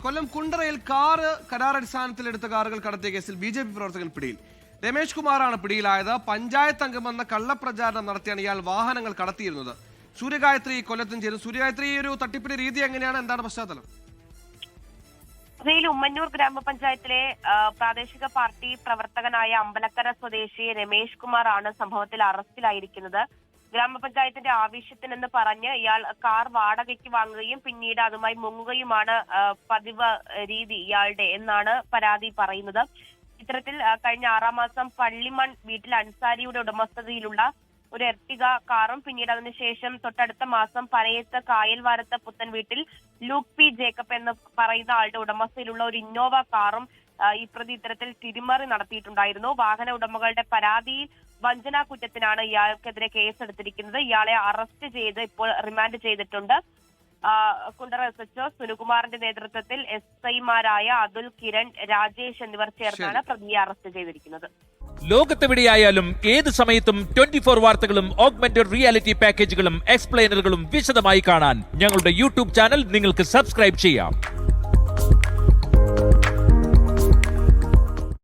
കൊല്ലം കുണ്ടറയിൽ കരാറടിസ്ഥാനത്തിലെടുത്ത കാറുകൾ കടത്തിയ കേസിൽ BJP പ്രവർത്തകൻ പിടിയിൽ. രമേഷ് കുമാറാണ് പിടിയിലായത്. പഞ്ചായത്ത് അംഗമെന്ന കള്ളപ്രചാരണം നടത്തിയാണ് ഇയാൾ വാഹനങ്ങൾ കടത്തിയിരുന്നത്. സൂര്യഗായത്രി കൊല്ലത്തും ചേരും. സൂര്യഗായത്രി, ഒരു തട്ടിപ്പിന്റെ രീതി എങ്ങനെയാണ്, എന്താണ് പശ്ചാത്തലം? ഉമ്മന്നൂർ ഗ്രാമപഞ്ചായത്തിലെ പ്രാദേശിക പാർട്ടി പ്രവർത്തകനായ അമ്പലക്കര സ്വദേശി രമേഷ് കുമാർ ആണ് സംഭവത്തിൽ അറസ്റ്റിലായിരിക്കുന്നത്. ഗ്രാമപഞ്ചായത്തിന്റെ ആവശ്യത്തിനെന്ന് പറഞ്ഞ് ഇയാൾ കാർ വാടകയ്ക്ക് വാങ്ങുകയും പിന്നീട് അതുമായി മുങ്ങുകയുമാണ് പതിവ് രീതി ഇയാളുടെ എന്നാണ് പരാതി പറയുന്നത്. ഇത്തരത്തിൽ കഴിഞ്ഞ 6-ാം മാസം പള്ളിമൺ വീട്ടിൽ അൻസാരിയുടെ ഉടമസ്ഥതയിലുള്ള ഒരു എർട്ടിക കാറും പിന്നീട് അതിനുശേഷം തൊട്ടടുത്ത മാസം പനയത്ത് കായൽവാരത്ത് പുത്തൻ വീട്ടിൽ ലൂക്ക് പി ജേക്കബ് എന്ന് പറയുന്ന ആളുടെ ഉടമസ്ഥയിലുള്ള ഒരു ഇന്നോവ കാറും ഈ പ്രതി ഇത്തരത്തിൽ തിരിമറി നടത്തിയിട്ടുണ്ടായിരുന്നു. വാഹന ഉടമകളുടെ പരാതിയിൽ വഞ്ചനാ കുറ്റത്തിനാണ് ഇയാൾക്കെതിരെ കേസെടുത്തിരിക്കുന്നത്. ഇയാളെ അറസ്റ്റ് ചെയ്ത് ഇപ്പോൾ റിമാൻഡ് ചെയ്തിട്ടുണ്ട്. കുണ്ടറ SHO സുനുകുമാറിന്റെ നേതൃത്വത്തിൽ SIമാരായ അതുൽ, കിരൺ, രാജേഷ് എന്നിവർ ചേർന്നാണ് പ്രതിയെ അറസ്റ്റ് ചെയ്തിരിക്കുന്നത്. ലോകത്തെവിടെയായാലും ഏത് സമയത്തും 24 വാർത്തകളും ഓഗ്മെന്റഡ് റിയാലിറ്റി പാക്കേജുകളും എക്സ്പ്ലെയിനറുകളും വിശദമായി കാണാൻ ഞങ്ങളുടെ YouTube ചാനൽ നിങ്ങൾക്ക് സബ്സ്ക്രൈബ് ചെയ്യാം.